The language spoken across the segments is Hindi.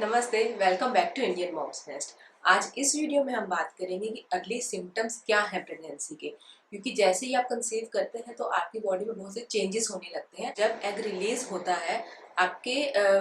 नमस्ते, welcome back to Indian moms nest. आज इस वीडियो में हम बात करेंगे कि अर्ली सिम्टम्स क्या हैं प्रेगनेंसी के। क्योंकि जैसे ही आप कंसीव करते हैं तो आपकी बॉडी में बहुत से चेंजेस होने लगते हैं। जब एग रिलीज होता है आपके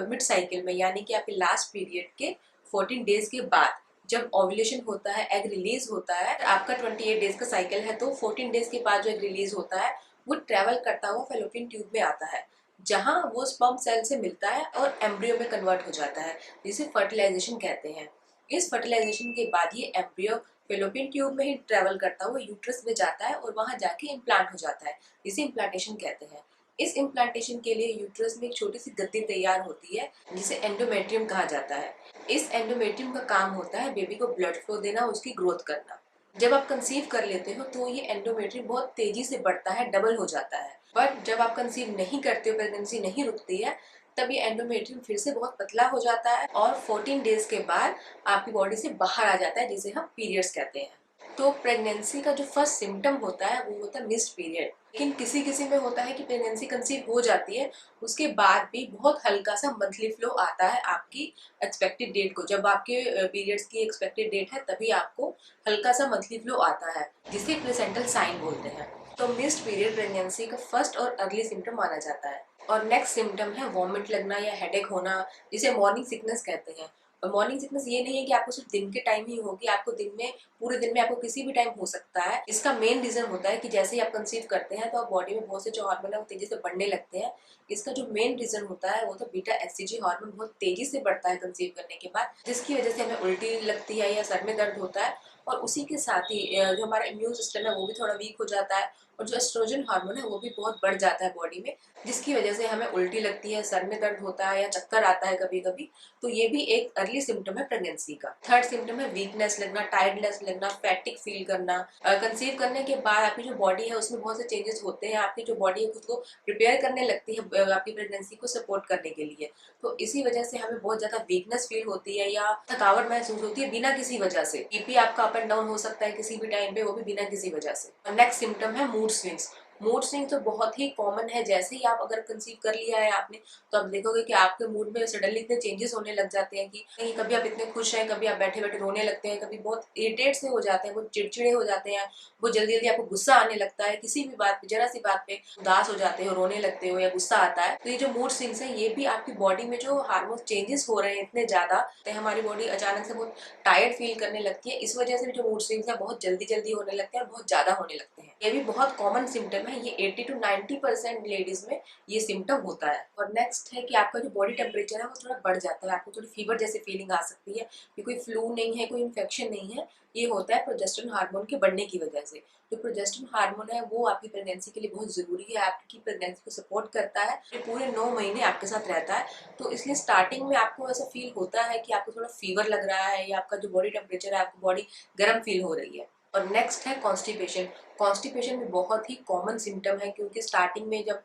मिड साइकिल में, यानी कि आपके लास्ट पीरियड के 14 डेज के बाद, जब ओव्यूलेशन होता है, एग रिलीज होता है, आपका 28 डेज का साइकिल है, तो 14 डेज के बाद जो एग रिलीज होता है वो ट्रेवल करता हुआ फेलोपियन ट्यूब में आता है, जहां वो स्पर्म सेल से मिलता है और एम्ब्रियो में कन्वर्ट हो जाता है, जिसे फर्टिलाइजेशन कहते हैं। इस फर्टिलाइजेशन के बाद ये एम्ब्रियो फेलोपियन ट्यूब में ही ट्रेवल करता हुआ यूट्रस में जाता है और वहां जाके इम्प्लांट हो जाता है, जिसे इम्प्लांटेशन कहते हैं। इस इम्प्लांटेशन के लिए यूट्रस में एक छोटी सी गद्दी तैयार होती है, जिसे एंडोमेट्रियम कहा जाता है। इस एंडोमेट्रियम का काम होता है बेबी को ब्लड फ्लो देना, उसकी ग्रोथ करना। जब आप कंसीव कर लेते हो तो ये एंडोमेट्रियम बहुत तेजी से बढ़ता है, डबल हो जाता है। बट जब आप कंसीव नहीं करते हो, प्रेगनेंसी नहीं रुकती है, तब ये एंडोमेट्रियम फिर से बहुत पतला हो जाता है और 14 डेज के बाद आपकी बॉडी से बाहर आ जाता है, जिसे हम पीरियड्स कहते हैं। तो प्रेगनेंसी का जो फर्स्ट सिम्टम होता है वो होता है मिस्ड पीरियड। लेकिन किसी किसी में होता है कि प्रेगनेंसी कंसीव हो जाती है, उसके बाद भी बहुत हल्का सा मंथली फ्लो आता है आपकी एक्सपेक्टेड डेट को। जब आपके पीरियड्स की एक्सपेक्टेड डेट है तभी आपको हल्का सा मंथली फ्लो आता है, जिसे प्लेसेंटल साइन बोलते हैं। तो मिस्ड पीरियड प्रेगनेंसी का फर्स्ट और अर्ली सिम्टम माना जाता है। और नेक्स्ट सिम्टम है वॉमिट लगना या हेडेक होना, जिसे मॉर्निंग सिकनेस कहते हैं। और मॉर्निंग सिकनेस ये नहीं है कि आपको सिर्फ दिन के टाइम ही होगी, आपको दिन में, पूरे दिन में आपको किसी भी टाइम हो सकता है। इसका मेन रीजन होता है कि जैसे ही आप कंसीव करते हैं तो आप बॉडी में बहुत से जो हार्मोन है वो तेजी से बढ़ने लगते हैं। इसका जो मेन रीजन होता है वो तो बीटा एचसीजी हार्मोन बहुत तेजी से बढ़ता है कंसीव करने के बाद, जिसकी वजह से हमें उल्टी लगती है या सर में दर्द होता है। और उसी के साथ ही जो हमारा इम्यून सिस्टम है वो भी थोड़ा वीक हो जाता है, और जो एस्ट्रोजन हार्मोन है वो भी बहुत बढ़ जाता है बॉडी में, जिसकी वजह से हमें उल्टी लगती है, सर में दर्द होता है या चक्कर आता है कभी कभी। तो ये भी एक अर्ली सिम्टम है प्रेगनेंसी का। थर्ड सिम्टम है वीकनेस लगना, टायर्डनेस लगना, फैटिक फील करना। कंसीव करने के बाद आपकी जो बॉडी है उसमें बहुत से चेंजेस होते हैं। आपकी जो बॉडी है खुद को प्रिपेयर करने लगती है आपकी प्रेगनेंसी को सपोर्ट करने के लिए। तो इसी वजह से हमें बहुत ज्यादा वीकनेस फील होती है या थकावट महसूस होती है बिना किसी वजह से। बीपी आपका अप एंड डाउन हो सकता है किसी भी टाइम पे, वो भी बिना किसी वजह से। नेक्स्ट सिम्टम है मूड स्विंग्स। मूड स्विंग तो बहुत ही कॉमन है। जैसे ही आप अगर कंसीव कर लिया है आपने, तो आप देखोगे कि आपके मूड में सडनली इतने चेंजेस होने लग जाते हैं कि कहीं कभी आप इतने खुश हैं, कभी आप बैठे बैठे रोने लगते हैं, कभी बहुत इरिटेट से हो जाते हैं, वो चिड़चिड़े हो जाते हैं, वो जल्दी जल्दी आपको गुस्सा आने लगता है, किसी भी बात पे, जरा सी बात पे उदास हो जाते हो, रोने लगते हो या गुस्सा आता है। तो ये जो मूड स्विंग्स है ये भी आपकी बॉडी में जो हार्मोन चेंजेस हो रहे हैं इतने ज्यादा, तो हमारी बॉडी अचानक से बहुत टायर्ड फील करने लगती है। इस वजह से भी जो मूड स्विंग्स है बहुत जल्दी जल्दी होने लगते हैं और बहुत ज्यादा होने लगते हैं। ये भी बहुत कॉमन सिम्टम है, ये 80 to 90% लेडीज में ये सिम्टम होता है। और नेक्स्ट है कि आपका जो बॉडी टेम्परेचर है वो थोड़ा बढ़ जाता है, आपको थोड़ी फीवर जैसी फीलिंग आ सकती है। ये कोई फ्लू नहीं है, कोई इन्फेक्शन नहीं है, ये होता है प्रोजेस्टेरोन हार्मोन के बढ़ने की वजह से। जो प्रोजेस्टेरोन हार्मोन है वो आपकी प्रेगनेंसी के लिए बहुत जरूरी है, आपकी प्रेगनेंसी को सपोर्ट करता है, ये पूरे 9 महीने आपके साथ रहता है। तो इसलिए स्टार्टिंग में आपको ऐसा फील होता है कि आपको थोड़ा फीवर लग रहा है या आपका जो बॉडी टेम्परेचर है, आपकी बॉडी गर्म फील हो रही है। और नेक्स्ट है कॉन्स्टिपेशन। कॉन्स्टिपेशन भी बहुत ही कॉमन सिम्टम है, क्योंकि स्टार्टिंग में जब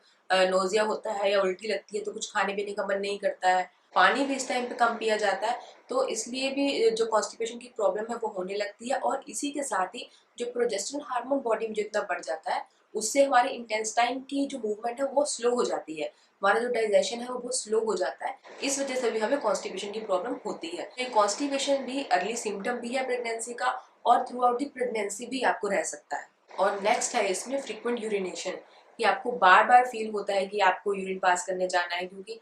नोजिया होता है या उल्टी लगती है तो कुछ खाने पीने का मन नहीं करता है, पानी भी इस टाइम पे कम पिया जाता है। तो इसलिए भी जो कॉन्स्टिपेशन की प्रॉब्लम है वो होने लगती है। और इसी के साथ ही जो प्रोजेस्टेरोन हार्मोन बॉडी में जितना बढ़ जाता है, उससे हमारे इंटेस्टाइन की जो मूवमेंट है वो स्लो हो जाती है, हमारा जो डाइजेशन है वो बहुत स्लो हो जाता है। इस वजह से भी हमें कॉन्स्टिपेशन की प्रॉब्लम होती है। ये कॉन्स्टिपेशन भी अर्ली सिम्टम भी है प्रेगनेंसी का, और थ्रू आउट दी प्रेगनेंसी भी आपको रह सकता है। और नेक्स्ट है इसमें फ्रीक्वेंट यूरिनेशन, कि आपको बार बार फील होता है कि आपको यूरिन पास करने जाना है, क्योंकि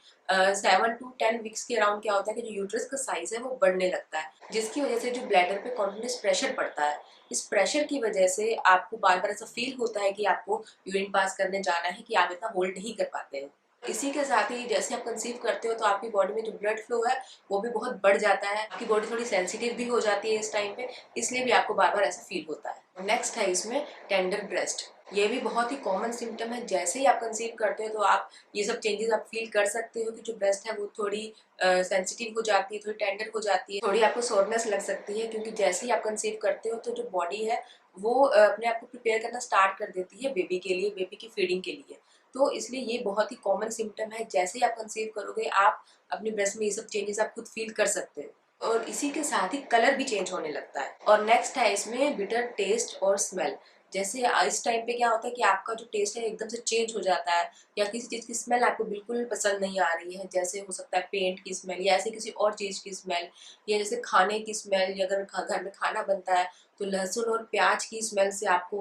7 to 10 वीक्स के अराउंड क्या होता है कि जो यूट्रस का साइज है वो बढ़ने लगता है, जिसकी वजह से जो ब्लैडर पे कॉन्टिन्यूस प्रेशर पड़ता है। इस प्रेशर की वजह से आपको बार बार ऐसा फील होता है कि आपको यूरिन पास करने जाना है, कि आप इतना होल्ड नहीं कर पाते हो। इसी के साथ ही जैसे आप कंसीव करते हो तो आपकी बॉडी में जो ब्लड फ्लो है वो भी बहुत बढ़ जाता है, आपकी बॉडी थोड़ी सेंसिटिव भी हो जाती है इस टाइम पे, इसलिए भी आपको बार बार ऐसा फील होता है। नेक्स्ट है इसमें टेंडर ब्रेस्ट। ये भी बहुत ही कॉमन सिम्टम है। जैसे ही आप कंसीव करते हो तो आप ये सब चेंजेस आप फील कर सकते हो कि जो ब्रेस्ट है वो थोड़ी सेंसिटिव हो जाती है, थोड़ी टेंडर हो जाती है, थोड़ी आपको सोरनेस लग सकती है, क्योंकि जैसे ही आप कंसीव करते हो तो जो बॉडी है वो अपने आप को प्रिपेयर करना स्टार्ट कर देती है बेबी के लिए, बेबी की फीडिंग के लिए। तो इसलिए ये बहुत ही कॉमन सिम्टम है। जैसे ही आप कंसीव करोगे आप अपने ब्रेस्ट में ये सब चेंजेस आप खुद फील कर सकते हो, और इसी के साथ ही कलर भी चेंज होने लगता है। और नेक्स्ट है इसमें बिटर टेस्ट और स्मेल। जैसे इस टाइम पे क्या होता है कि आपका जो टेस्ट है एकदम से चेंज हो जाता है, या किसी चीज़ की स्मेल आपको बिल्कुल पसंद नहीं आ रही है, जैसे हो सकता है पेंट की स्मेल या ऐसे किसी और चीज़ की स्मेल, या जैसे खाने की स्मेल, या अगर घर में खाना बनता है तो लहसुन और प्याज की स्मेल से आपको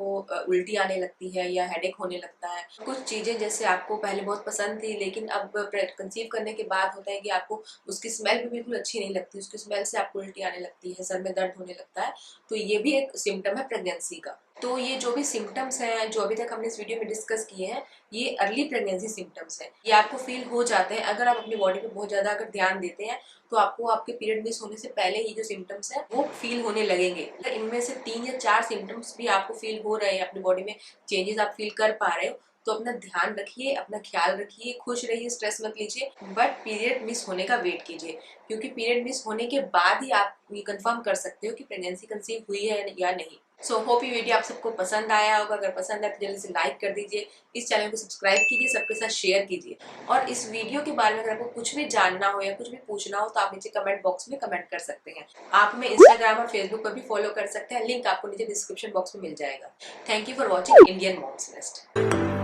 उल्टी आने लगती है या हेडेक होने लगता है। कुछ चीज़ें जैसे आपको पहले बहुत पसंद थी लेकिन अब कंसीव करने के बाद होता है कि आपको उसकी स्मेल भी बिल्कुल अच्छी नहीं लगती, उसकी स्मेल से आपको उल्टी आने लगती है, सर में दर्द होने लगता है। तो ये भी एक सिम्टम है प्रेगनेंसी का। तो ये जो भी सिम्टम्स हैं जो अभी तक हमने इस वीडियो में डिस्कस किए हैं, ये अर्ली प्रेगनेंसी सिम्टम्स हैं। ये आपको फील हो जाते हैं अगर आप अपनी बॉडी पे बहुत ज़्यादा अगर ध्यान देते हैं, तो आपको आपके पीरियड मिस होने से पहले ही जो सिम्टम्स हैं वो फील होने लगेंगे। अगर इनमें से 3 या 4 सिम्टम्स भी आपको फील हो रहे हैं, अपनी बॉडी में चेंजेस आप फील कर पा रहे हो, तो अपना ध्यान रखिए, अपना ख्याल रखिए, खुश रहिए, स्ट्रेस मत लीजिए, बट पीरियड मिस होने का वेट कीजिए, क्योंकि पीरियड मिस होने के बाद ही आप ये कंफर्म कर सकते हो कि प्रेगनेंसी कंसीव हुई है या नहीं। सो होप ये वीडियो आप सबको पसंद आया होगा। अगर पसंद आए तो जल्दी से लाइक कर दीजिए, इस चैनल को सब्सक्राइब कीजिए, सबके साथ शेयर कीजिए। और इस वीडियो के बारे में अगर आपको कुछ भी जानना हो या कुछ भी पूछना हो तो आप नीचे कमेंट बॉक्स में कमेंट कर सकते हैं। आप हमें इंस्टाग्राम और फेसबुक पर भी फॉलो कर सकते हैं, लिंक आपको नीचे डिस्क्रिप्शन बॉक्स में मिल जाएगा। Thank you for watching Indian moms nest.